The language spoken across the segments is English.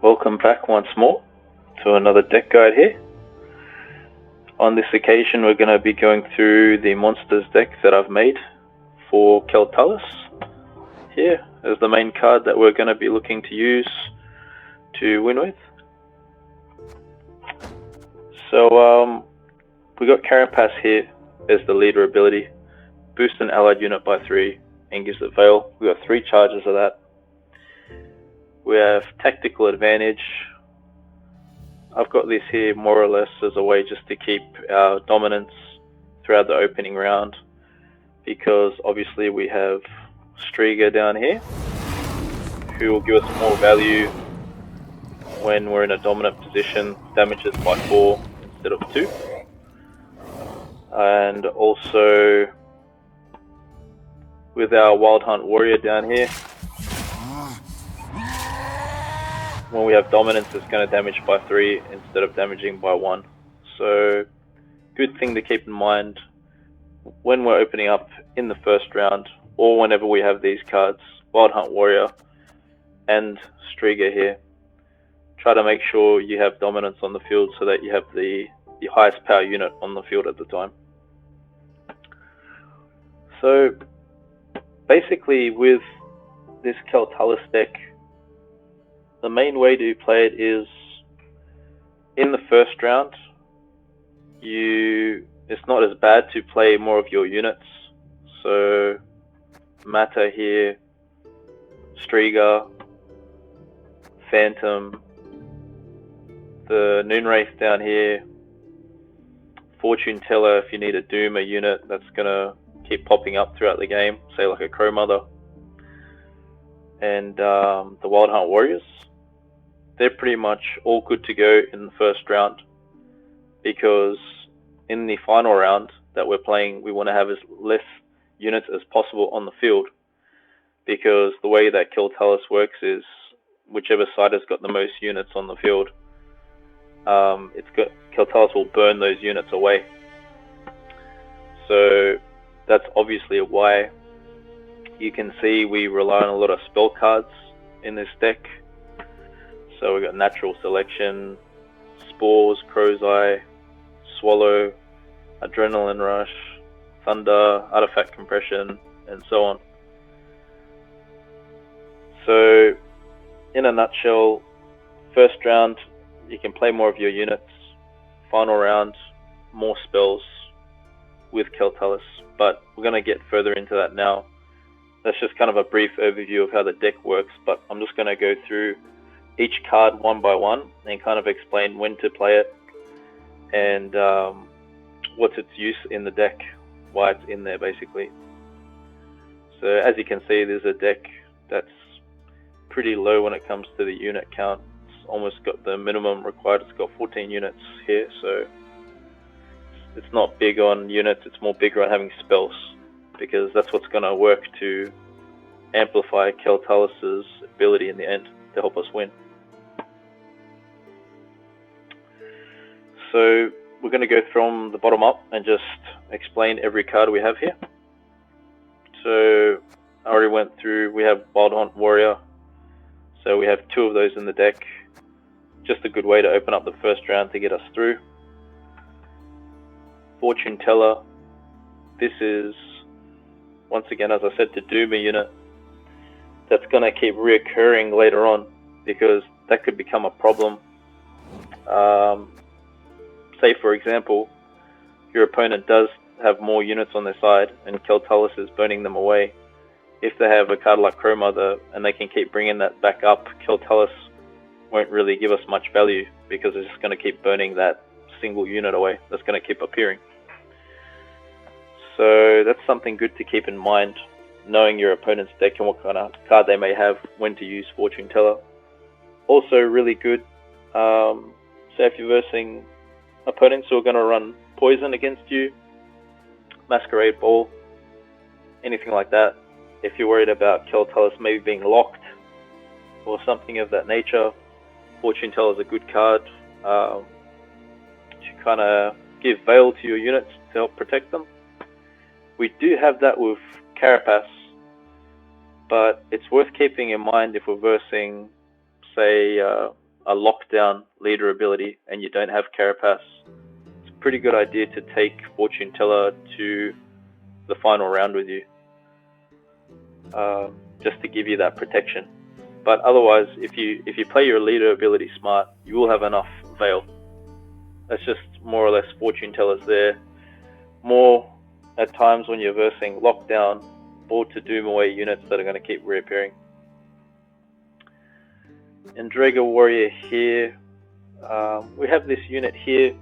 Welcome back once more to another deck guide here. On this occasion we're going to be going through the monsters deck that I've made for Keltalis here as the main card that we're going to be looking to use to win with. So we got Carapace here as the leader ability, boost an allied unit by 3 and gives it Veil. We got 3 charges of that. We have Tactical Advantage. I've got this here more or less as a way just to keep our dominance throughout the opening round, because obviously we have Striga down here who will give us more value when we're in a dominant position, damages by 4 instead of 2. And also with our Wild Hunt Warrior down here, when we have dominance, it's going to damage by 3 instead of damaging by 1. So, good thing to keep in mind when we're opening up in the first round, or whenever we have these cards, Wild Hunt Warrior and Striga here. Try to make sure you have dominance on the field so that you have the highest power unit on the field at the time. So, basically with this Keltalis deck, the main way to play it is in the first round, it's not as bad to play more of your units. So Mata here, Striga, Phantom, the Noonwraith down here, Fortune Teller if you need a Doom, a unit that's going to keep popping up throughout the game, say like a Crow Mother, and the Wild Hunt Warriors. They're pretty much all good to go in the first round, because in the final round that we're playing, we want to have as less units as possible on the field, because the way that Keltalis works is whichever side has got the most units on the field, Keltalis will burn those units away. So that's obviously why you can see we rely on a lot of spell cards in this deck. So we've got Natural Selection, Spores, Crow's Eye, Swallow, Adrenaline Rush, Thunder, Artifact Compression, and so on. So, in a nutshell, first round, you can play more of your units. Final round, more spells with Keltalis. But we're going to get further into that now. That's just kind of a brief overview of how the deck works, but I'm just going to go through each card one by one and kind of explain when to play it and what's its use in the deck, why it's in there basically. So as you can see, there's a deck that's pretty low when it comes to the unit count. It's almost got the minimum required. It's got 14 units here, so it's not big on units, it's more bigger on having spells, because that's what's going to work to amplify Keltalis' ability in the end to help us win. So we're going to go from the bottom up and just explain every card we have here. So I already went through, we have Wild Hunt Warrior, so we have 2 of those in the deck. Just a good way to open up the first round to get us through. Fortune Teller, this is, once again, as I said, to doom a unit that's going to keep reoccurring later on, because that could become a problem. Say for example, your opponent does have more units on their side and Keltalis is burning them away. If they have a card like Crow Mother and they can keep bringing that back up, Keltalis won't really give us much value, because it's just going to keep burning that single unit away that's going to keep appearing. So that's something good to keep in mind, knowing your opponent's deck and what kind of card they may have, when to use Fortune Teller. Also really good, say if you're versing opponents who are going to run poison against you, Masquerade Ball, anything like that. If you're worried about Keltalis maybe being locked or something of that nature, Fortune Teller is a good card to kind of give Veil to your units to help protect them. We do have that with Carapace, but it's worth keeping in mind if we're versing, say, a lockdown leader ability and you don't have Carapace, it's a pretty good idea to take Fortune Teller to the final round with you, just to give you that protection. But otherwise, if you play your leader ability smart, you will have enough Veil. That's just more or less Fortune Tellers there. More at times when you're versing Lockdown or to doom away units that are going to keep reappearing. Endrega Warrior here. We have this unit here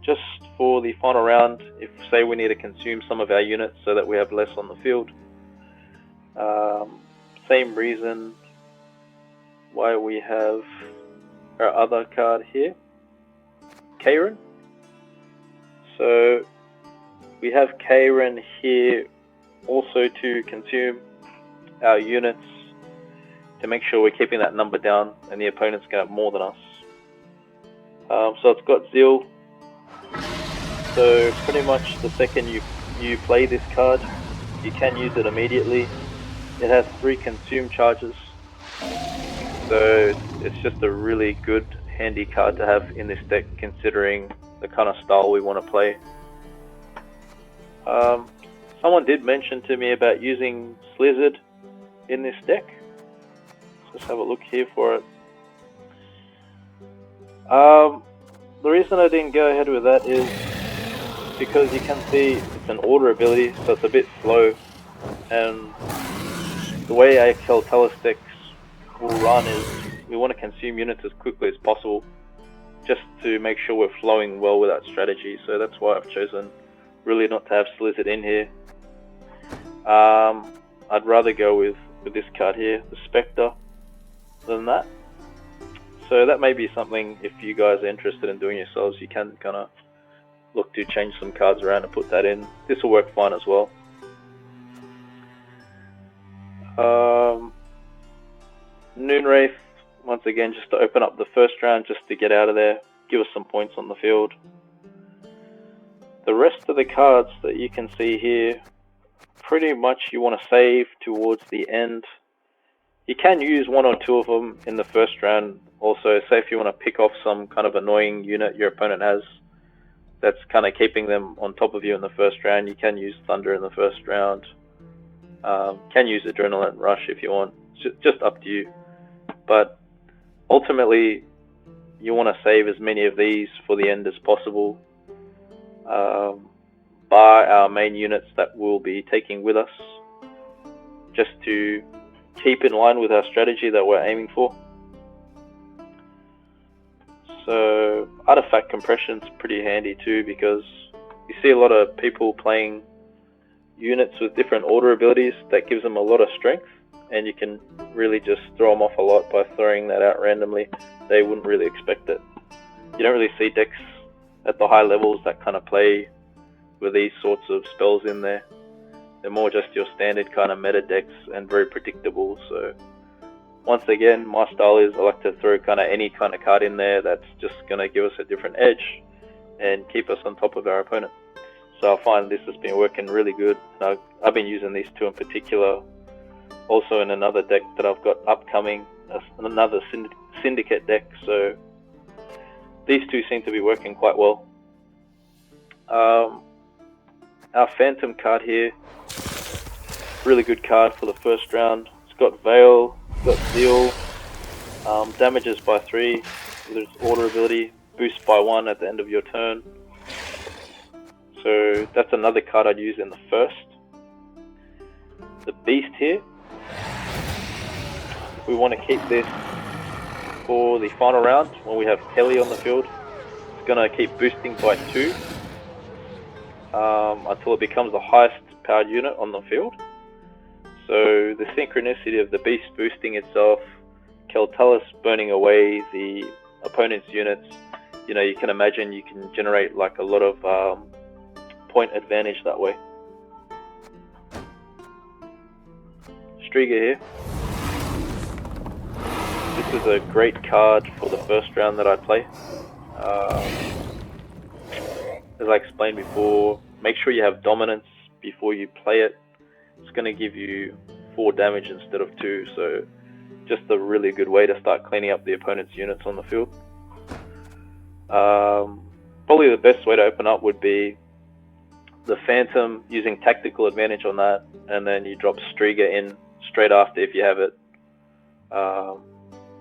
just for the final round. If, say, we need to consume some of our units so that we have less on the field. Same reason why we have our other card here, Kayran. So we have Kayran here also to consume our units to make sure we're keeping that number down and the opponent's going to have more than us. So it's got Zeal. So pretty much the second you play this card, you can use it immediately. It has 3 consume charges. So it's just a really good, handy card to have in this deck considering the kind of style we want to play. Someone did mention to me about using Slizzard in this deck. Let's have a look here for it. The reason I didn't go ahead with that is because you can see it's an order ability, so it's a bit slow, and the way our Keltalis decks will run is we want to consume units as quickly as possible just to make sure we're flowing well with that strategy. So that's why I've chosen really not to have Slizzard in here. I'd rather go with this card here, the Spectre, than that. So that may be something, if you guys are interested in doing yourselves, you can kind of look to change some cards around and put that in. This will work fine as well. Noonwraith, once again, just to open up the first round, just to get out of there, give us some points on the field. The rest of the cards that you can see here, pretty much you want to save towards the end. You can use 1 or 2 of them in the first round. Also, say if you want to pick off some kind of annoying unit your opponent has that's kind of keeping them on top of you in the first round, you can use Thunder in the first round. Can use Adrenaline Rush if you want. It's just up to you. But ultimately, you want to save as many of these for the end as possible. Bar our main units that we'll be taking with us, just to keep in line with our strategy that we're aiming for. So artifact compression's pretty handy too, because you see a lot of people playing units with different order abilities that gives them a lot of strength, and you can really just throw them off a lot by throwing that out randomly. They wouldn't really expect it. You don't really see decks at the high levels that kind of play with these sorts of spells in there. They're more just your standard kind of meta decks and very predictable. So once again, my style is I like to throw kind of any kind of card in there that's just going to give us a different edge and keep us on top of our opponent. So I find this has been working really good. I've been using these 2 in particular also in another deck that I've got upcoming, another syndicate deck. So these 2 seem to be working quite well. Our Phantom card here, really good card for the first round. It's got Veil, it's got Zeal, damages by 3 with its order ability, boost by 1 at the end of your turn. So that's another card I'd use in the first. The Beast here, we want to keep this for the final round when we have Telly on the field. It's going to keep boosting by 2 until it becomes the highest powered unit on the field. So the synchronicity of the Beast boosting itself, Keltalis burning away the opponent's units, you can imagine you can generate like a lot of point advantage that way. Striga here. This is a great card for the first round that I play. As I explained before, make sure you have dominance before you play it. It's going to give you 4 damage instead of 2, so just a really good way to start cleaning up the opponent's units on the field. Probably the best way to open up would be the Phantom, using tactical advantage on that, and then you drop Striga in straight after if you have it.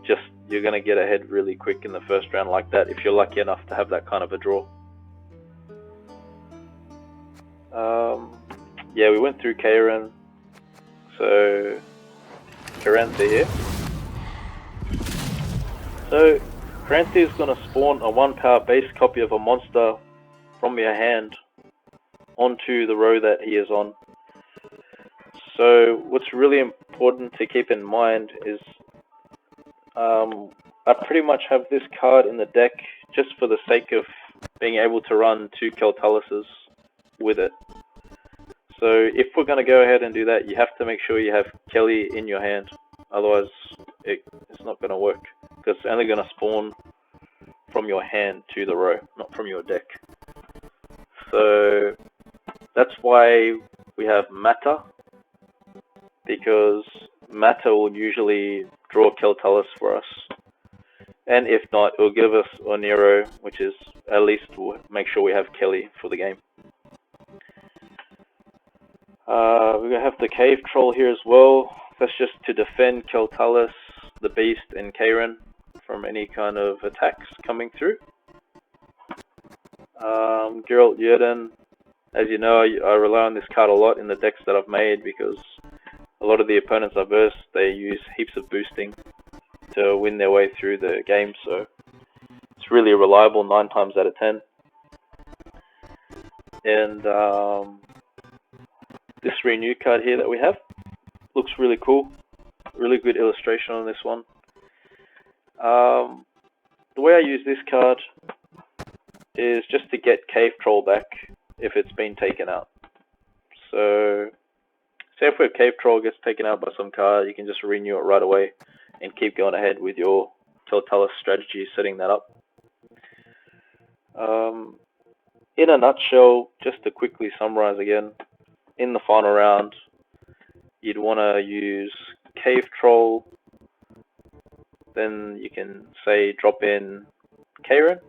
Just you're going to get ahead really quick in the first round like that if you're lucky enough to have that kind of a draw. Yeah, we went through Kayran. So Karantha here. So Karantha is going to spawn a 1-power base copy of a monster from your hand onto the row that he is on. So what's really important to keep in mind is I pretty much have this card in the deck just for the sake of being able to run 2 Keltaluses with it. So if we're going to go ahead and do that, you have to make sure you have Kelly in your hand. Otherwise, it's not going to work, because it's only going to spawn from your hand to the row, not from your deck. So that's why we have Mata, because Mata will usually draw Keltalus for us. And if not, it will give us Oniro, which is at least we'll make sure we have Kelly for the game. We're going to have the Cave Troll here as well. That's just to defend Keltalus, the Beast, and Kayran from any kind of attacks coming through. Geralt Yrden, as you know, I rely on this card a lot in the decks that I've made, because a lot of the opponents I verse, they use heaps of boosting to win their way through the game, so it's really reliable 9 times out of 10. And this Renew card here that we have looks really cool. Really good illustration on this one. The way I use this card is just to get Cave Troll back if it's been taken out. So say if a Cave Troll gets taken out by some card, you can just renew it right away and keep going ahead with your Keltalus strategy, setting that up. In a nutshell, just to quickly summarize again, in the final round, you'd want to use Cave Troll, then you can say drop in Kayran,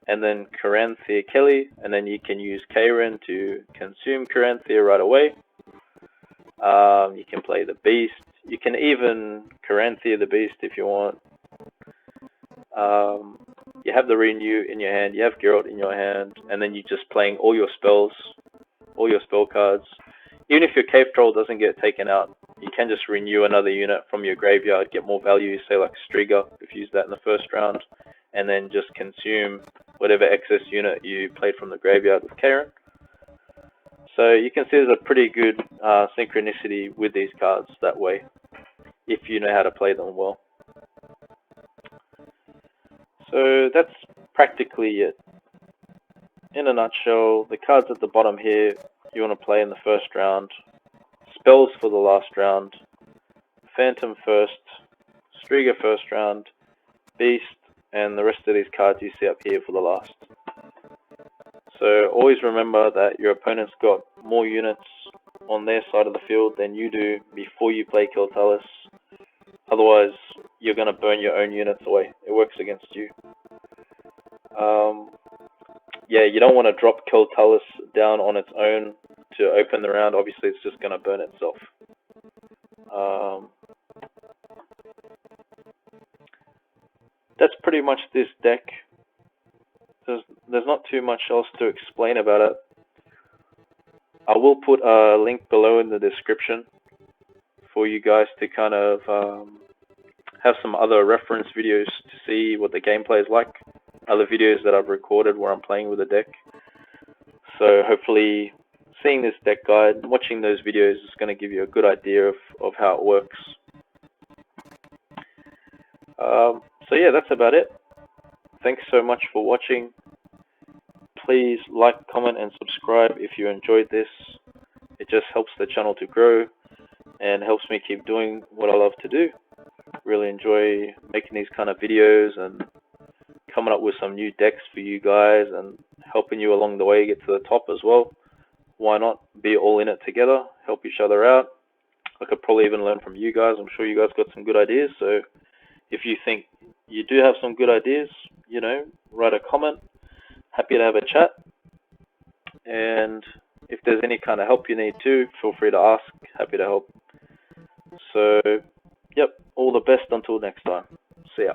and then Caranthea Kelly, and then you can use Kayran to consume Caranthea right away. You can play the Beast. You can even Caranthea the Beast if you want. You have the Renew in your hand, you have Geralt in your hand, and then you're just playing all your spells, all your spell cards. Even if your Cave Troll doesn't get taken out, you can just renew another unit from your graveyard, get more value, say like Striga, if you use that in the first round, and then just consume whatever excess unit you played from the graveyard with Kayran. So you can see there's a pretty good synchronicity with these cards that way, if you know how to play them well. So that's practically it. In a nutshell, the cards at the bottom here you want to play in the first round, spells for the last round, Phantom first, Striga first round, Beast, and the rest of these cards you see up here for the last. So always remember that your opponent's got more units on their side of the field than you do before you play Keltalus. Otherwise, you're going to burn your own units away. It works against you. Yeah, you don't want to drop Keltalus down on its own to open the round. Obviously, it's just going to burn itself. That's pretty much this deck. There's not too much else to explain about it. I will put a link below in the description for you guys to kind of have some other reference videos to see what the gameplay is like. Other videos that I've recorded where I'm playing with the deck. So hopefully seeing this deck guide, watching those videos is going to give you a good idea of how it works. So yeah, that's about it. Thanks so much for watching. Please like, comment, and subscribe if you enjoyed this. It just helps the channel to grow and helps me keep doing what I love to do. Really enjoy making these kind of videos and coming up with some new decks for you guys and helping you along the way get to the top as well. Why not be all in it together, help each other out. I could probably even learn from you guys. I'm sure you guys got some good ideas. So if you think you do have some good ideas, write a comment. Happy to have a chat. And if there's any kind of help you need too, feel free to ask. Happy to help. So, yep, all the best until next time. See ya.